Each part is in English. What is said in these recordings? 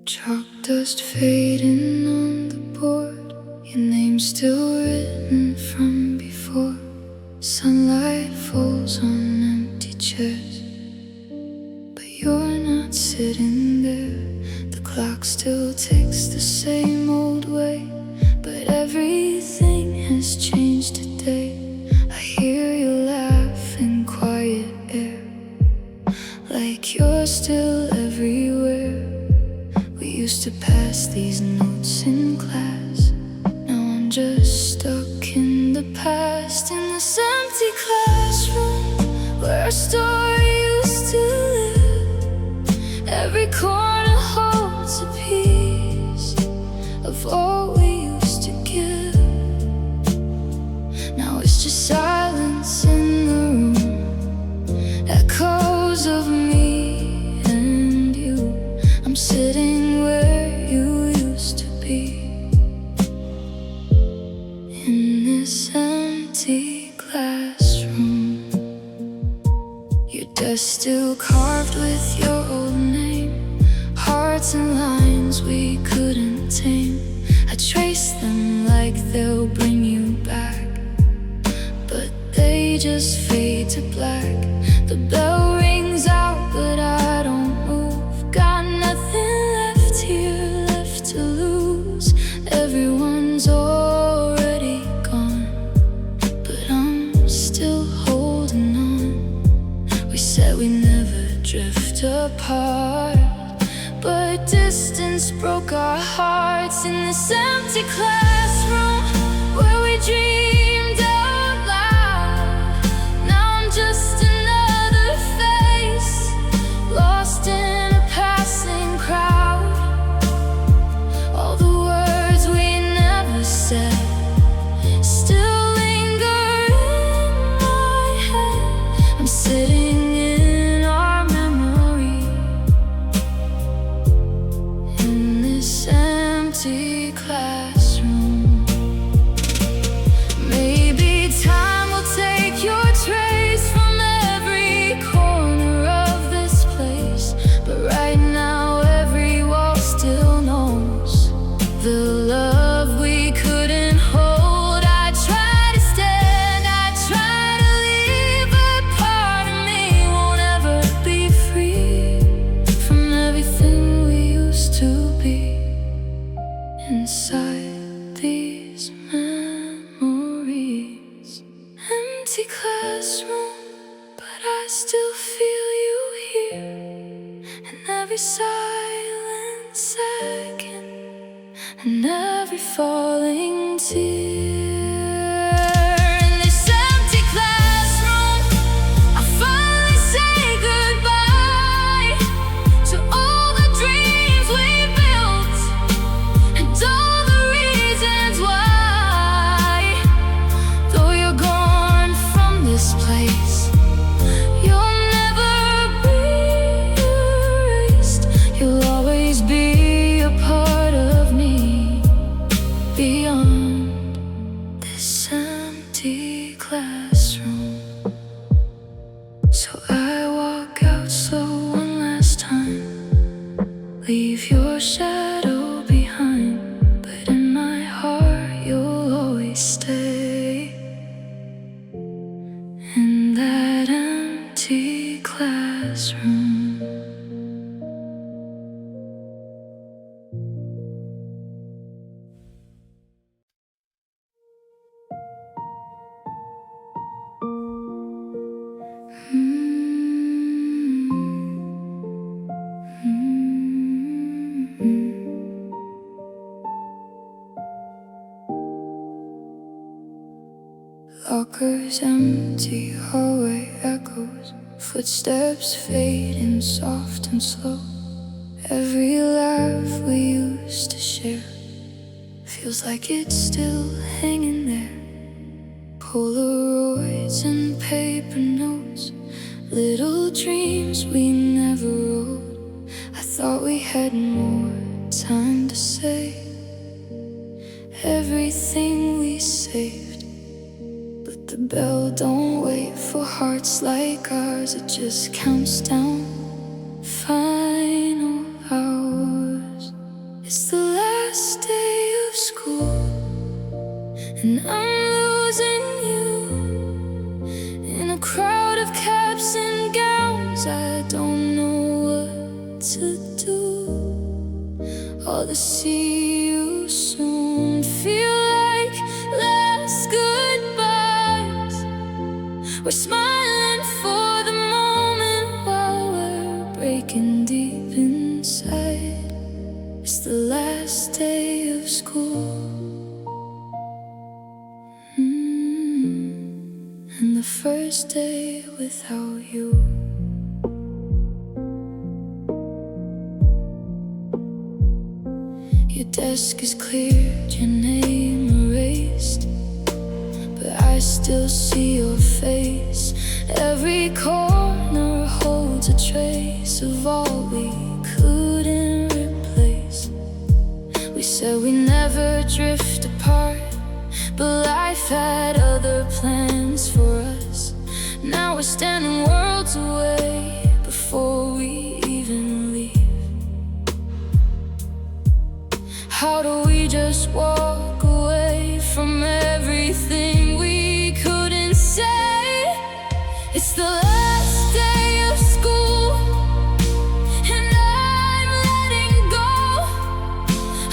Chalk dust fading on the board, your name still written from before. Sunlight falls on empty chairs, but you're not sitting there. The clock still ticks the same old way, but everything has changed today. I hear you laugh in quiet air, like you're still everywhere. We used to pass these notes in class. Now I'm just stuck in the past, in this empty classroom where our story used to live. Every corner holds a piece of all we used to give. Now it's just silence in the room, echoes of me and you. I'm sitting where you used to be, in this empty classroom. Your desk still carved with your old name, hearts and lines we couldn't tame. I trace them like they'll bring you back, but they just fade to black. The bell rings out, but I don't move. Got nothing left here, left to lose. Everyone's already gone, but I'm still holding on. We said we never drift apart, but distance broke our hearts, in this empty classroom where we dreamed out loud. Now I'm just another face, lost in a passing crowd. All the words we never said still linger in my head. I'm sitting in our memory, in this empty classroom. Maybe time will take your trace from every corner of this place, but right now every wall still knows the love we couldn't hold. I try to stand, I try to leave, but part of me won't ever be free from everything we used to be inside these memories. Empty classroom, but I still feel you here, in every silent second, and every falling tear. In this empty classroom, I finally say goodbye to all the dreams we built, and all the reasons why. Though you're gone from this place, you'll never be erased. You'll always be a part of me, beyond this empty classroom. So I walk out slow one last time, leave your shadow behind, but in my heart you'll always stay, in that empty classroom. Lockers empty, hallway echoes, footsteps fading soft and slow. Every laugh we used to share feels like it's still hanging there. Polaroids and paper notes, little dreams we never wrote. I thought we had more time to say everything we saved, but the bell don't wait for hearts like ours. It just counts down final hours. to do, or the see you soon feel like last goodbyes. We're smiling for the moment while we're breaking deep inside. It's the last day of school, and the first day without you. Your desk is cleared, your name erased, but I still see your face. Every corner holds a trace of all we couldn't replace. We said we never drift apart, but life had other plans for us. Now we're standing worlds away before we even leave. How do we just walk away from everything we couldn't say? It's the last day of school, and I'm letting go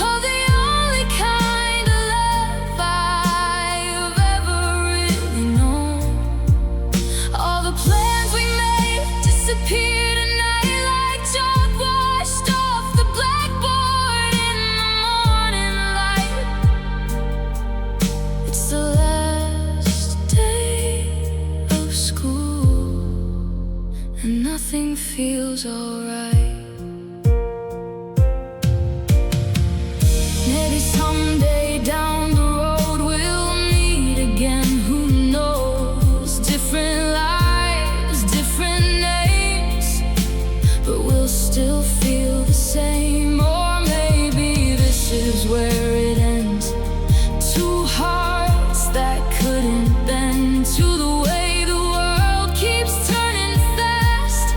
of the only kind of love I've ever really known. All the plans we made disappear tonight like chalk washed off the blackboard in the morning light. It's the last day of school, and nothing feels alright. Maybe someday down the road we'll meet again, who knows? Different lives, different names, but we'll still feel the same. Or maybe this is where it ends. Two hearts that couldn't bend to the way the world keeps turning fast,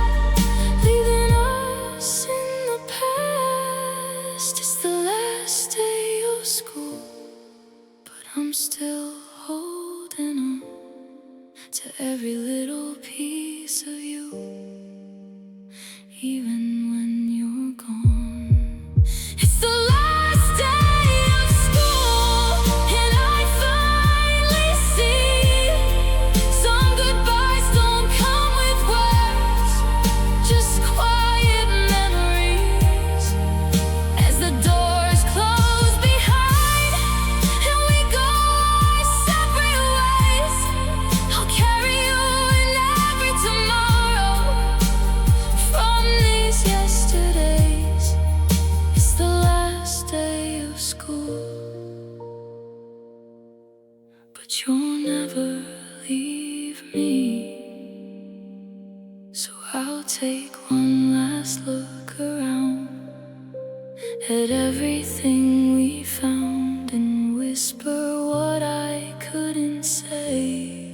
leaving us in the past. It's the last day of school, but I'm still holding on to every little piece of you, even when you're gone. It's the last day of school, and I finally see some goodbyes don't come with words, just quiet memories as the doors close behind and we go our separate ways. I'll carry you in every tomorrow from these yesterdays. It's the last day of school, but you'll never leave me. So I'll take one last look around at everything we found and whisper what I couldn't say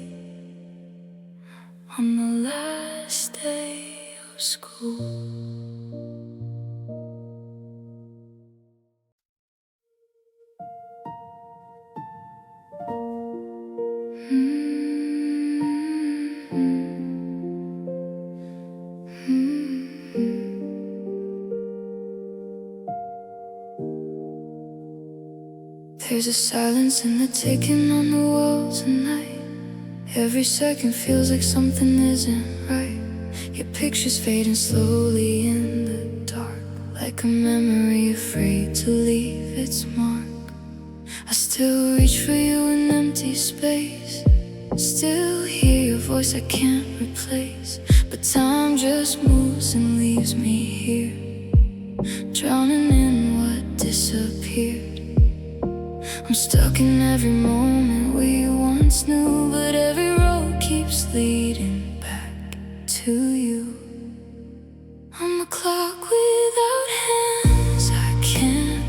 on the last day of school. There's a silence in the ticking on the walls at night. Every second feels like something isn't right. Your picture's fading slowly in the dark, like a memory afraid to leave its mark. I still reach for you in empty space, still hear your voice I can't replace. But time just moves and leaves me here, drowning in what disappeared. I'm stuck in every moment we once knew, but every road keeps leading back to you. I'm a clock without hands, I can't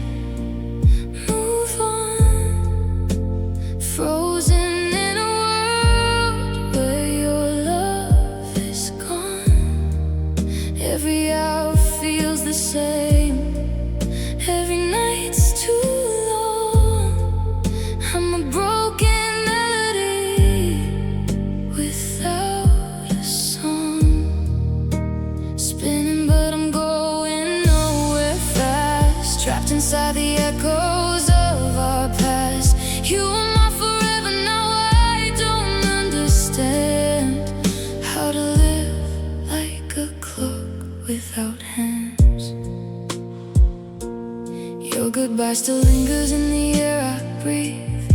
move on, frozen in a world where your love is gone. Every hour feels the same, every night's too long. I'm a broken melody without a song, spinning but I'm going dreams. Your goodbye still lingers in the air I breathe,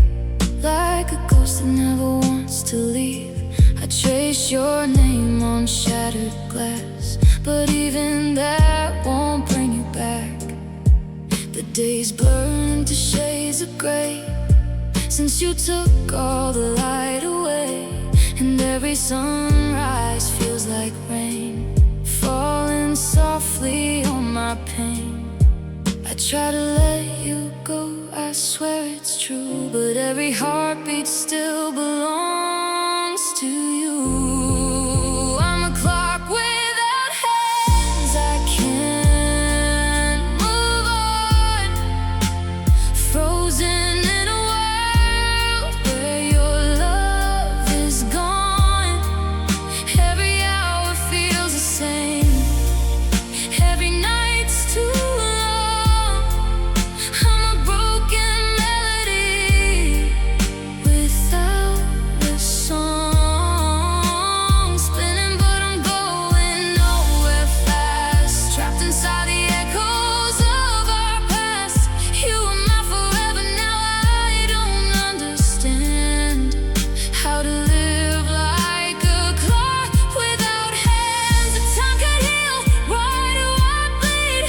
like a ghost that never wants to leave. I trace your name on shattered glass, but even that won't bring you back. The days blur into shades of gray since you took all the light away, and every sunrise feels like rain falling softly on my pain. I try to let you go, I swear it's true, but every heartbeat still belongs to you. I'm a clock without hands, I can't move on, frozen in a world where your love is gone. Every hour feels the same, every night's too long. I'm a broken melody without a song, spinning but I'm going nowhere fast, trapped inside the echoes of our past. You are my forever now, I don't understand how to live like a clock without hands. If time could heal, why do I bleed?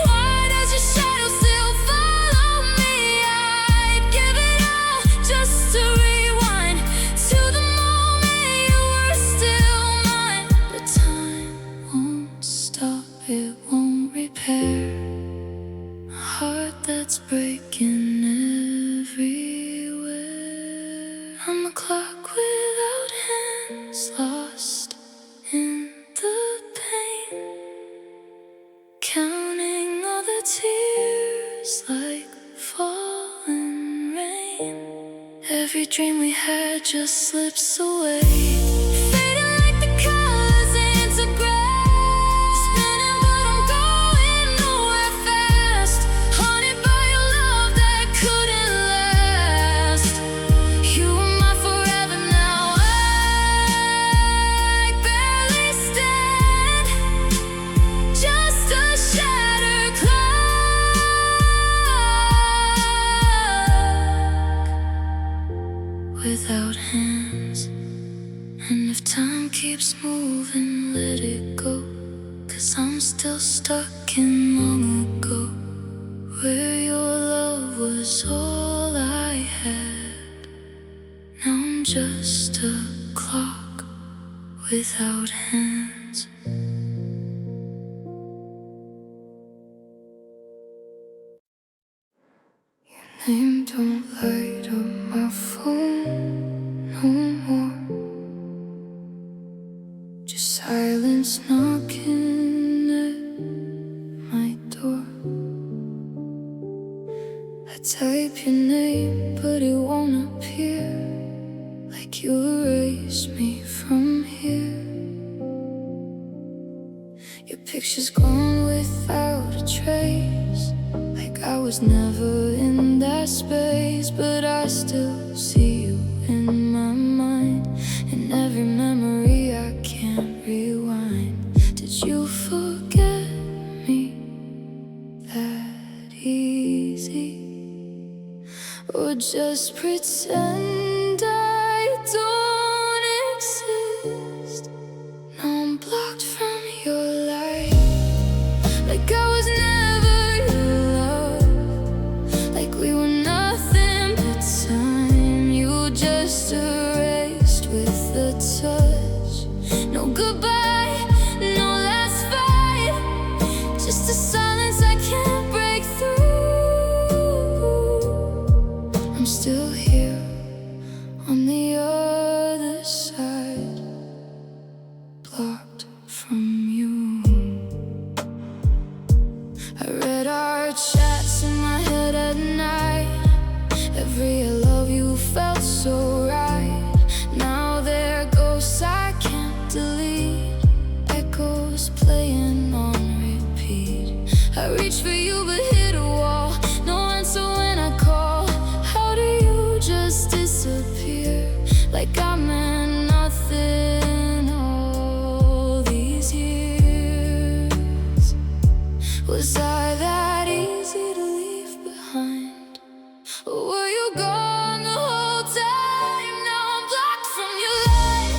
Why does your shadow still follow me? I'd give it all just to rewind to the moment you were still mine. But time won't stop, it won't repair a heart that's breaking everywhere. I'm a clock without hands, lost in the pain, counting all the tears like falling rain. Every dream we had just slips away, fading like the colors into gray, spinning but I'm going nowhere fast, haunted by your love that couldn't last. You are my forever now, I barely stand, just a shattered clock without hands. And if time keeps moving, let it go, 'cause I'm still stuck in long ago, where your love was all I had. Now I'm just a clock without hands. Name don't light up my phone no more, just silence knocking at my door. I type your name but it won't appear, like you erased me from here. Your picture's gone without a trace, like I was never in that space. But I still see you in my mind, in every memory I can't rewind. Did you forget me that easy, or just pretend I don't exist? Now I'm blocked from your life, like I was never your love, like we were nothing but time. You just erased with a touch. No goodbye, no last fight, just a silence I can't break through. I'm still here on the other side, blocked from you. I read our chats in my head at night, every I love you felt so right. Now there ghosts I can't delete, echoes playing on repeat. I reach for you but hit a wall, no answer when I call. How do you just disappear, like I meant nothing all these years? Was I that easy to leave behind? Or were you gone the whole time? Now I'm blocked from your life,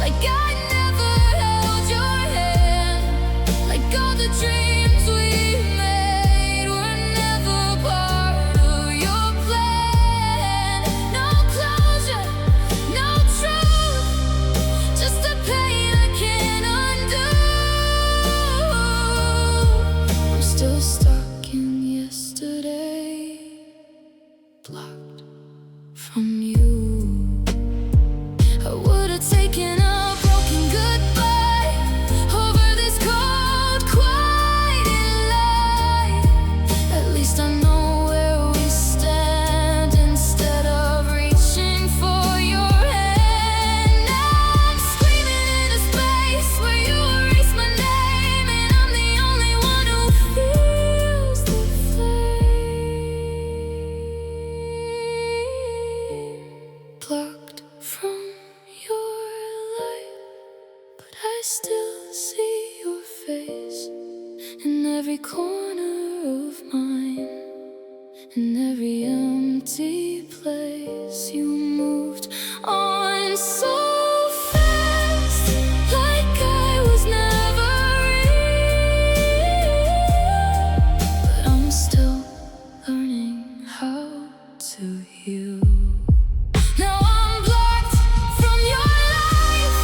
like I never held your hand, like all the dreams we made were never part of your plan. No closure, no truth, just a pain I can't undo. I'm still stuck in yesterday, blocked from you. I would have taken a broken goodbye over this cold, quiet lie. At least I know where we stand instead of reaching for your hand. Now I'm screaming in a space where you erase my name, and I'm the only one who feels the flame. Plucked from your life, but I still see your face in every corner of mine, in every empty place. You moved on so fast, like I was never real. But I'm still learning how to heal. Now I'm blocked from your life,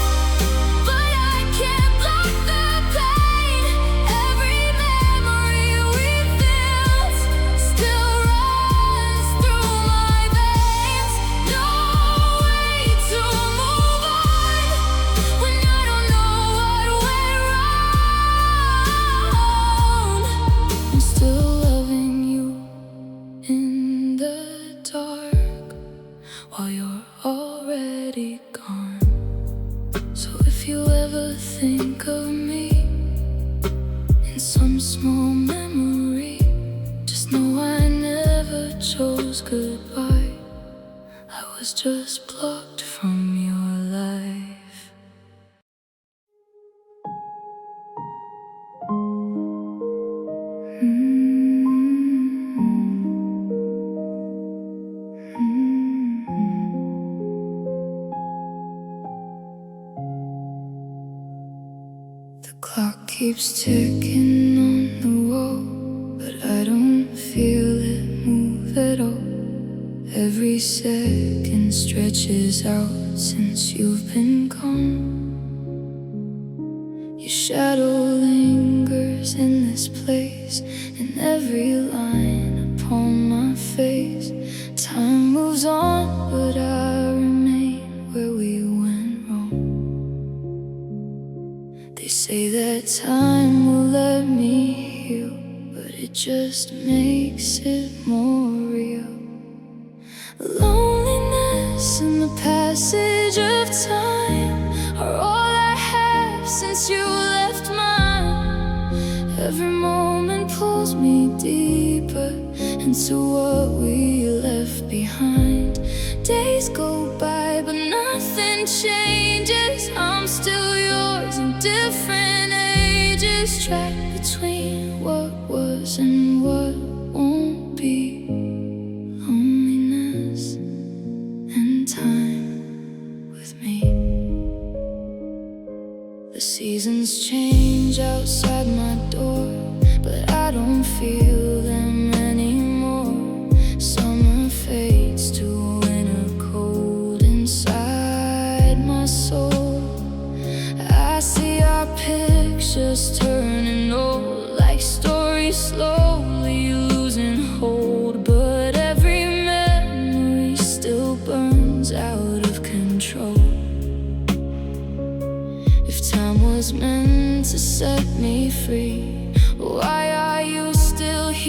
but I can't block the pain. Every memory we built still runs through my veins. No way to move on when I don't know what went wrong. I'm still loving you in the dark while you're already gone. So if you ever think of me in some small memory, just know I never chose goodbye. I was just blocked from your life. The clock keeps ticking on the wall, but I don't feel it move at all. Every second stretches out since you've been gone. Your shadow lingers in this place, in every line upon my face. Time moves on, but I remain where we went wrong. They say that time will let me heal, but it just makes it more real. Loneliness and the passage of time are all I have since you left mine. Every moment pulls me deeper into what we left behind. Days go by, but nothing changes. I'm still yours in different ages, trapped between what was and what won't be. Loneliness and time with me. The seasons change outside my door, but I don't feel them anymore. Summer fades to winter cold inside my soul. I see our pictures turning old, like stories slowly losing hold. But every memory still burns out of control. If time was meant to set me free, why are you still here?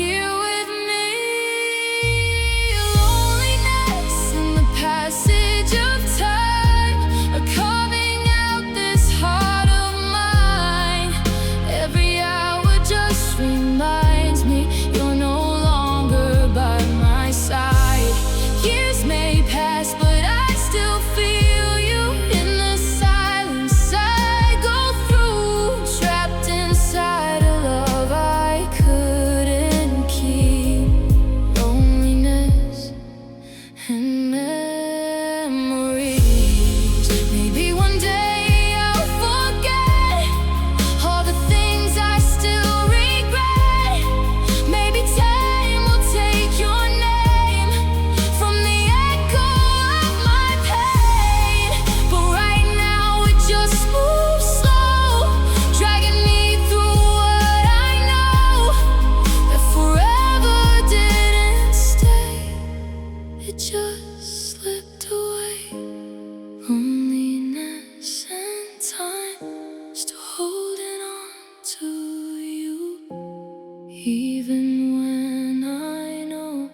even when I know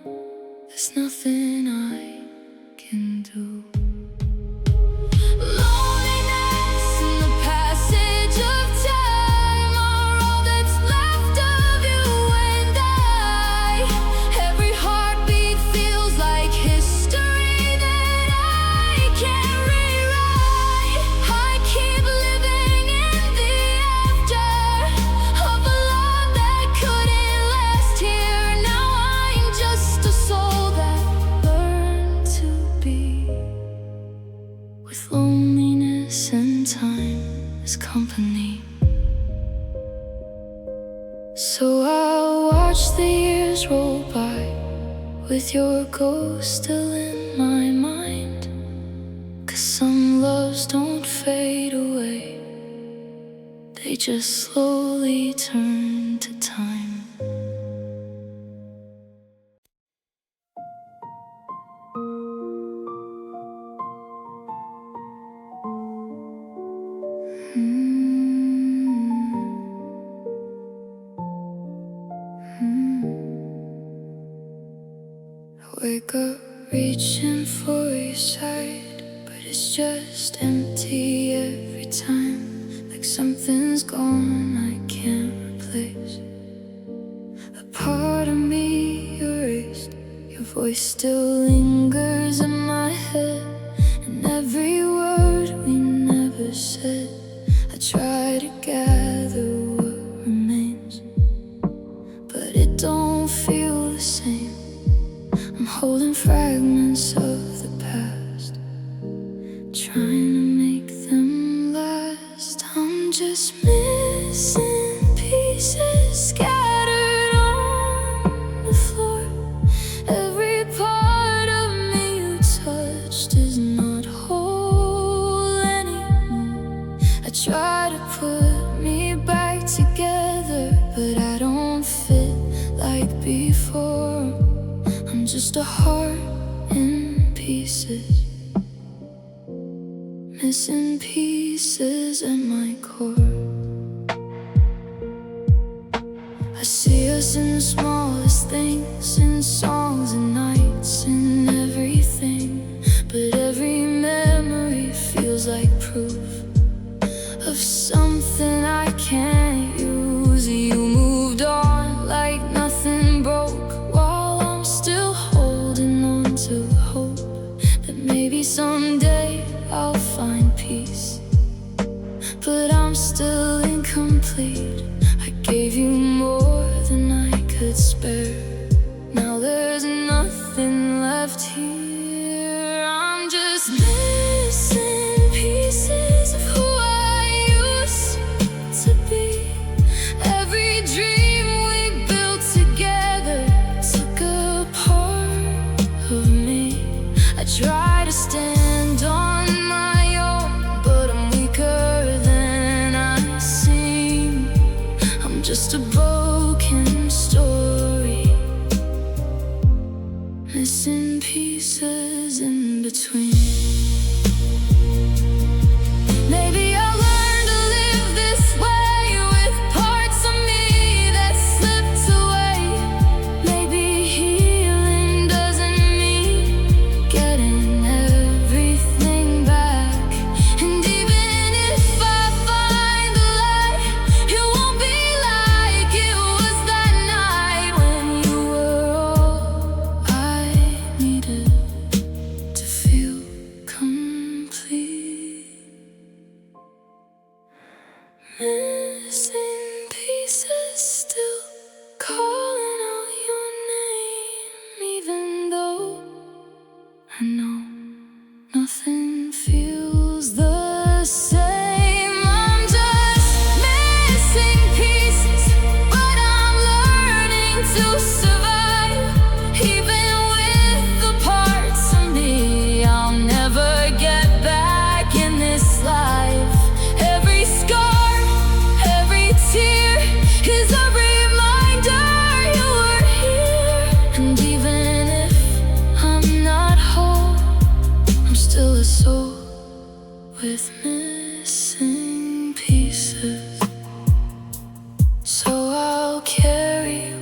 there's nothing I can do. Loneliness and the passage of time are all that's left of you and I. Every heartbeat feels like history that I can't rewrite. I keep living in the after of a love that couldn't last here. Now I'm just a soul that learned to be with loneliness and time as company. So I'll watch the years roll by with your ghost still in my mind. 'Cause some loves don't fade away, they just slowly turn to time. I wake up reaching for your side, but it's just empty every time. Like something's gone I can't replace. A part of me erased, your voice still lingers in my head, and every word we never said. I try to gather what remains, but it don't feel the same. I'm holding fragments of the past, trying to make them last. I'm just missing pieces scattered on the floor. Every part of me you touched is not whole anymore. I try to put me back together, but I don't fit like before. I'm just a heart in pieces, missing pieces at my core. I see us in the smallest things, in songs and nights, in everything. But every memory feels like proof of something I can't use. You moved on like nothing broke, while I'm still holding on to hope that maybe someday I'll find peace. But I'm still incomplete. I gave you more than I could spare. Now there's nothing left here. I'm just missing pieces of who I used to be. Every dream we built together took a part of me. I try to stand on my own, but I'm weaker than I seem. I'm just a broken story, missing pieces in between. Maybe I'll learn to live this way, with parts of me that slipped away. Maybe healing doesn't mean getting everything back. And even if I find the light, it won't be like it was that night when you were all I needed to feel complete. Missing pieces still calling out your name, even though I know nothing feels the same. I'm just missing pieces, but I'm learning to survive. Even with the parts of me I'll never get back in this life. Every scar, every tear is a reminder you were here. And even if I'm not whole, I'm still a soul with missing pieces. So I'll carry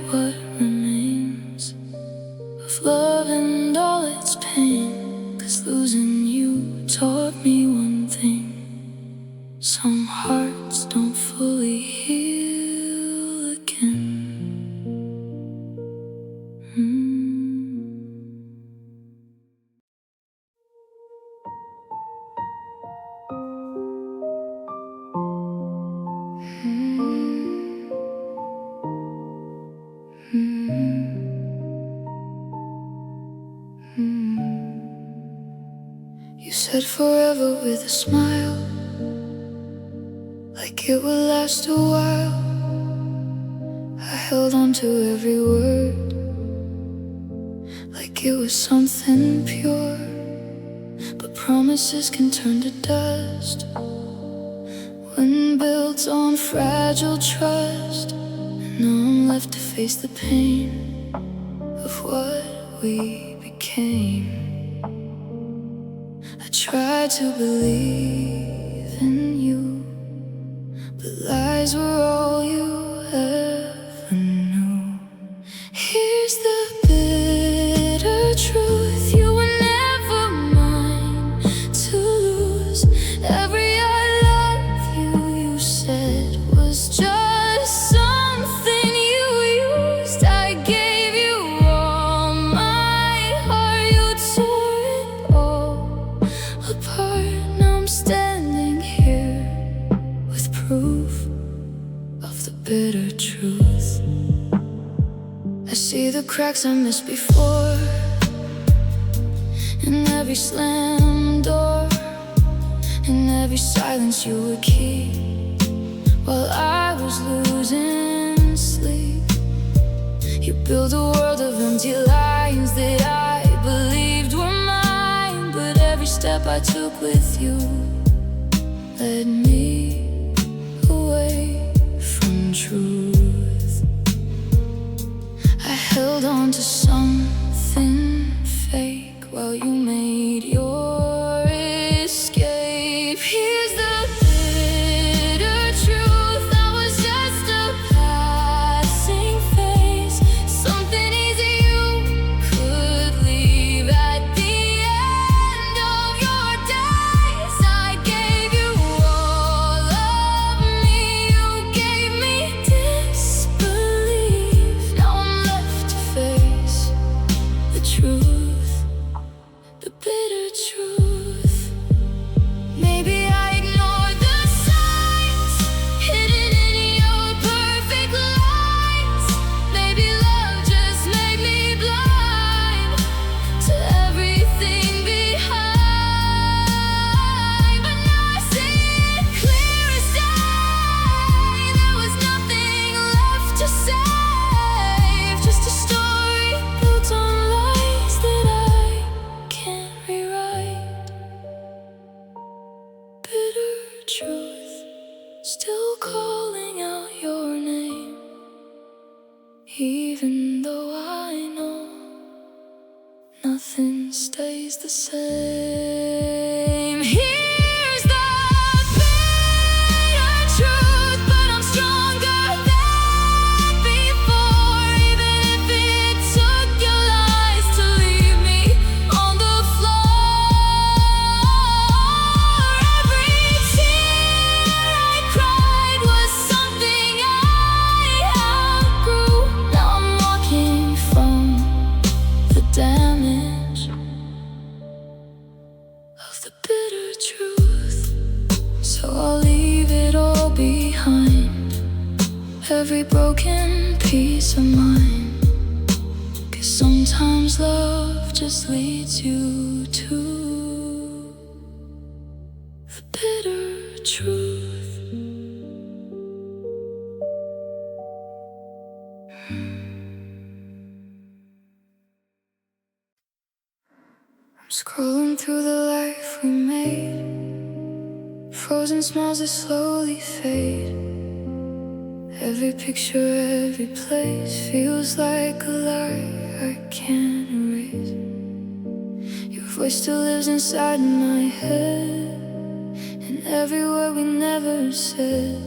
You said forever with a smile, like it would last a while. I held on to every word, like it was something pure. But promises can turn to dust when built on fragile trust. And now I'm left to face the pain of what we became. I tried to believe in you, but lies were all you ever knew. Here's the bitter truth: you were never mine to lose. Every I love you, you said, was just something you used. I gave you all my heart, you tore it all apart. Now I'm standing here with proof of the bitter truth. I see the cracks I missed before, in every slammed door, in every silence you would keep while I was losing sleep. You built a world of empty lines that I believed were mine, but every step I took with you led me away from truth. I held on to something fake while you made your escape. Here's the bitter truth: I was just a passing phase, something easy you could leave at the end of your days. I gave you all of me, you gave me disbelief. Now I'm left to face the truth, the bitter truth. Maybe I ignored the signs hidden in your perfect lies. Maybe love just made me blind to everything behind. But now I see it clear as day. There was nothing left to save, just a story built on lies that I can't rewrite. Bitter truth, still calling out your name, even though I know nothing stays the same. Here's the bitter truth, but I'm stronger than before. Even if it took your lies to leave me on the floor. Every tear I cried was something I outgrew. Now I'm walking from the damage of the bitter truth. So I'll leave it all behind, every broken piece of mine, 'cause sometimes love just leads you to the bitter truth. I'm scrolling through the life we made, frozen smiles that slowly fade. Every picture, every place feels like a lie I can't erase. Your voice still lives inside my head, and every word we never said.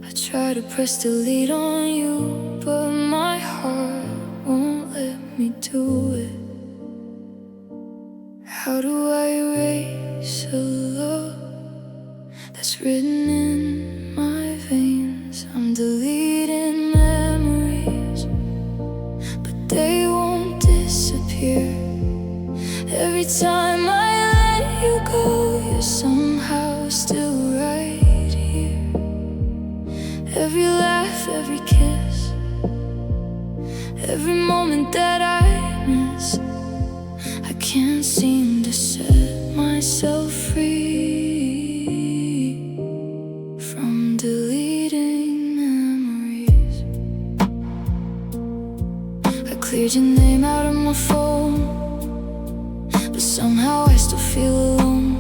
I try to press delete on you, but my heart won't let me do it. How do I erase a love that's written in my veins? I'm deleting memories, but they won't disappear. Every time I let you go, you're somehow still right here. Every laugh, every kiss, Every moment that I miss, I can't seem to set myself free from deleting memories. I cleared your name out of my phone, but somehow I still feel alone.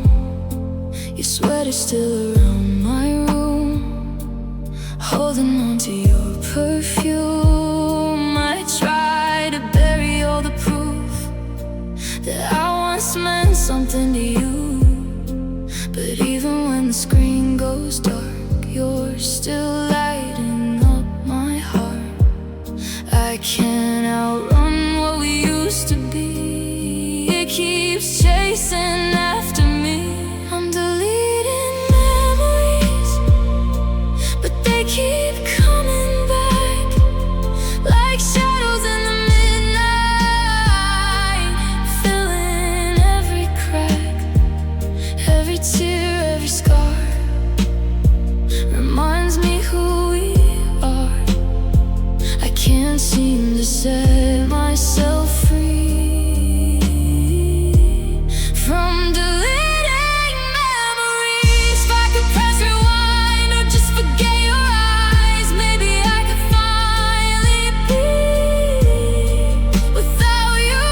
Your sweater's still around my room, holding on to your perfume. I try to bury all the proof that I once meant something to you, but even when the screen goes dark, you're still lighting up my heart. I can't outrun what we used to be. It keeps chasing after me. I'm deleting memories, but they keep coming back like shadows in the midnight, filling every crack, every tear, every scar. Reminds me who we are. I can't seem to set myself free from deleting memories. If I could press rewind or just forget your eyes, maybe I could finally be without you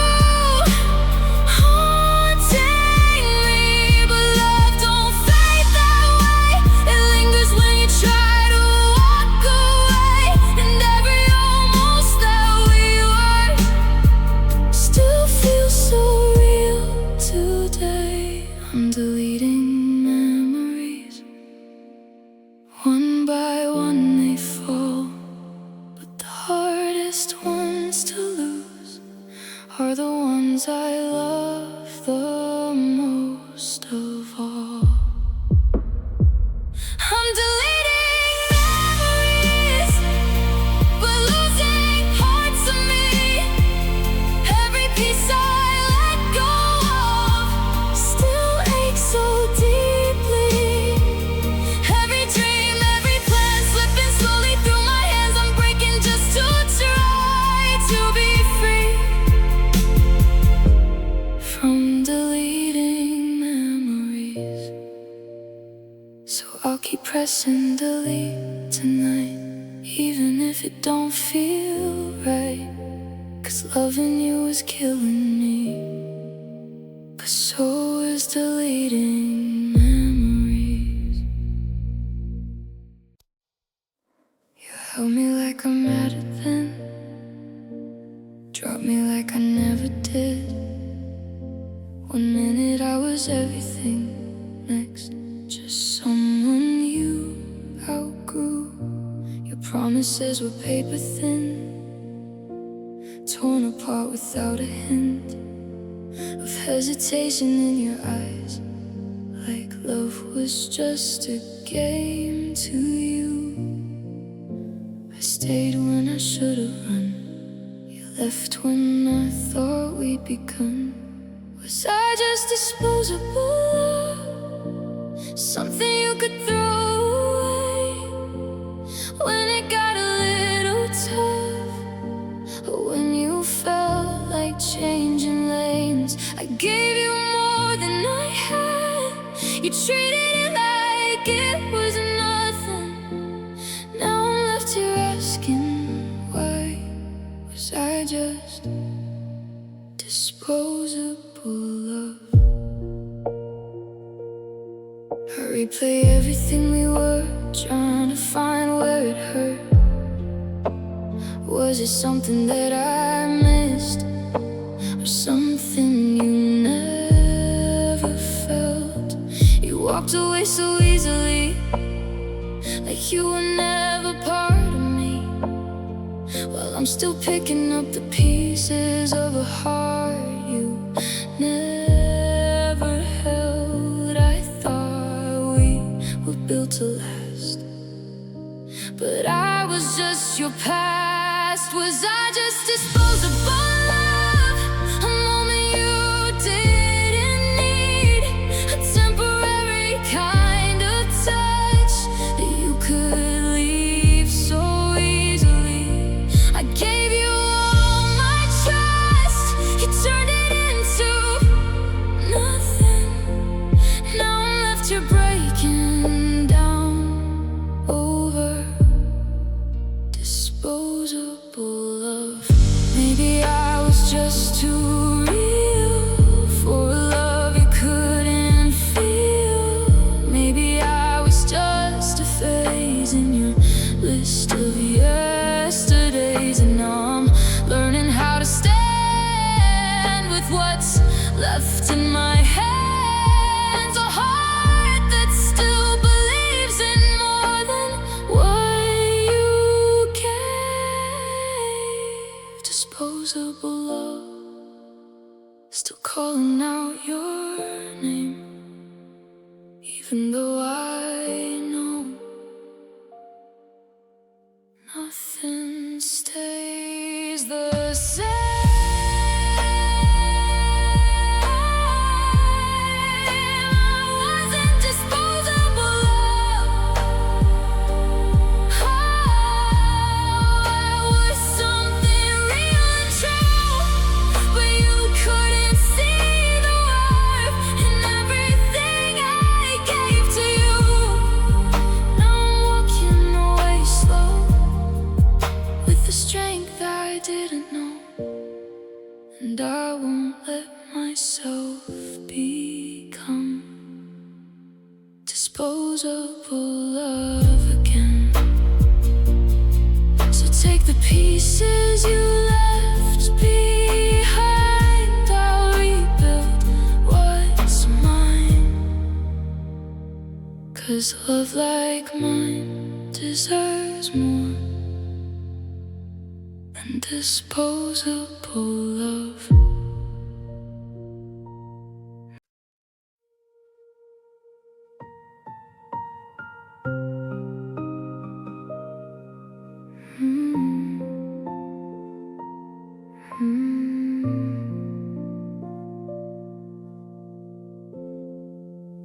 haunting me. But love don't fade that way. It lingers when you try to walk away, and every almost that we were still feels so real today. I'm deleting memories. One by one they fall, but the hardest ones to lose are the ones I love the most of all. I'm deleting memories, but losing parts of me. Every piece I let go of still aches so deeply. Every dream, every plan slipping slowly through my hands. I'm breaking just to try to be free from deleting memories. So I'll keep pressing delete tonight, even if it don't feel right. 'Cause loving you is killing me, but so is deleting memories. You held me like I'm at it then, dropped me like I never did. One minute I was everything, next just someone you outgrew. Your promises were paper thin, torn apart without a hint of hesitation in your eyes, like love was just a game to you. I stayed when I should have run, you left when I thought we'd begun. Was I just disposable love, something you could throw away when it got a little tough? Or when you felt like changing lanes, I gave you more than I had. You treated it like it was nothing. Now I'm left here asking, why was I just disposable love? I replay everything we were, trying to find where it hurt. Was it something that I missed, or something you never felt? You walked away so easily, like you were never part of me, while I'm still picking up the pieces of a heart you never held. I thought we were built to last, but I was just your past. Was I just disposable love, a moment you didn't need, a temporary kind of touch that you could leave so easily? I gave you all disposable love. Maybe I was just too real for a love you couldn't feel. Maybe I was just a phase in your list of yesterdays, and now I'm learning how to stand with what's left in my hands. A heart that still believes in more than what you gave. Disposable love, still calling out your name, even though I know nothing stays the same. And I won't let myself become disposable love again. So take the pieces you left behind, I'll rebuild what's mine. 'Cause love like mine deserves more than disposable love.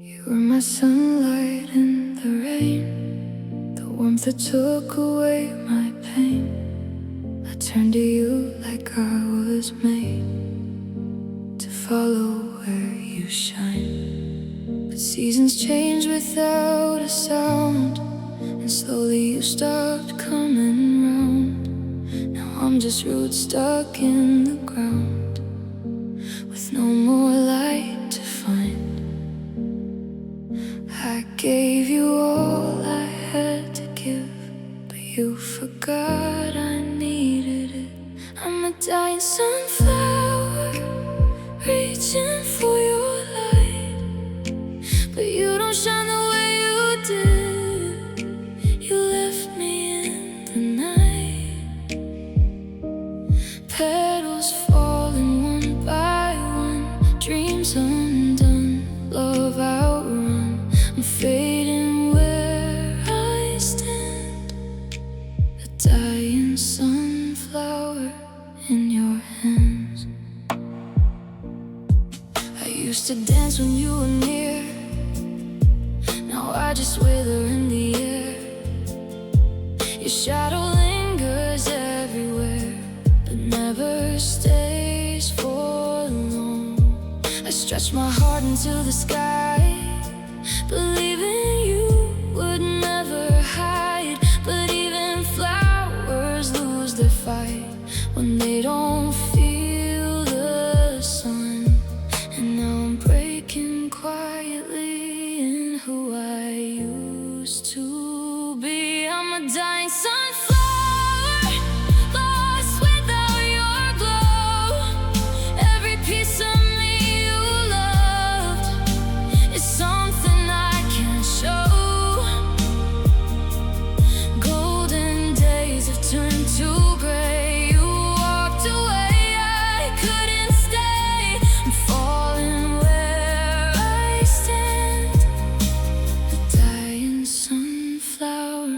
You were my sunlight in the rain, the warmth that took away my pain. I turned to you like I was made to follow where you shine. But seasons change without a sound, and slowly you stopped coming round. Now I'm just roots stuck in the ground, with no more light to find. I gave you all I had to give, but you forgot I needed it. I'm a dying sunflower, reaching for your light, but you don't shine the way you did. You left me in the night, petals falling one by one, dreams undone, love outrun. I'm fading where I stand, a dying sunflower in your hands. I used to dance when you were near, now I just wither in the air. Your shadow lingers everywhere, but never stays for long. I stretch my heart into the sky, believing you would never hide. But even flowers lose their fight when they don't feel the sun. And now I'm breaking quietly in who I used to be. I'm a dying sunflower, lost without your glow. Every piece of me you loved is something I can't show. Golden days have turned to gray. You walked away, I couldn't stay. I'm falling where I stand, a dying sunflower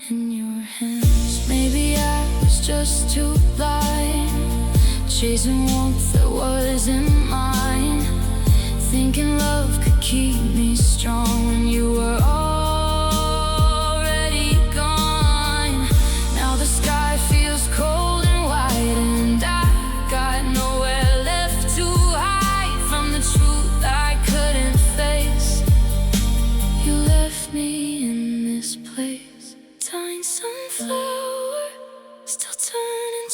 in your hands. Maybe I was just too blind, chasing warmth that wasn't mine, thinking love could keep me strong when you were already gone. Now the sky feels cold and white, and I got nowhere left to hide from the truth I couldn't face. You left me in this place, dying sunflower, still turning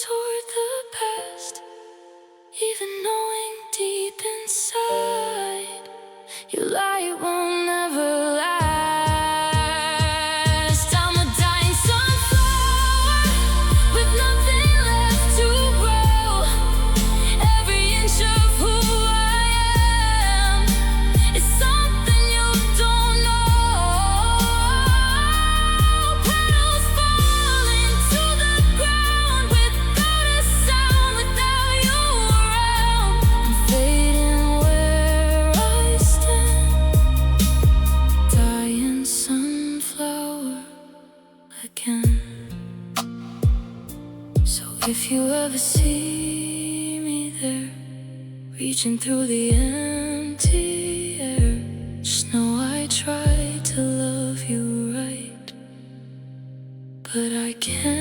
never see me there, reaching through the empty air. Just know I try to love you right, but I can't.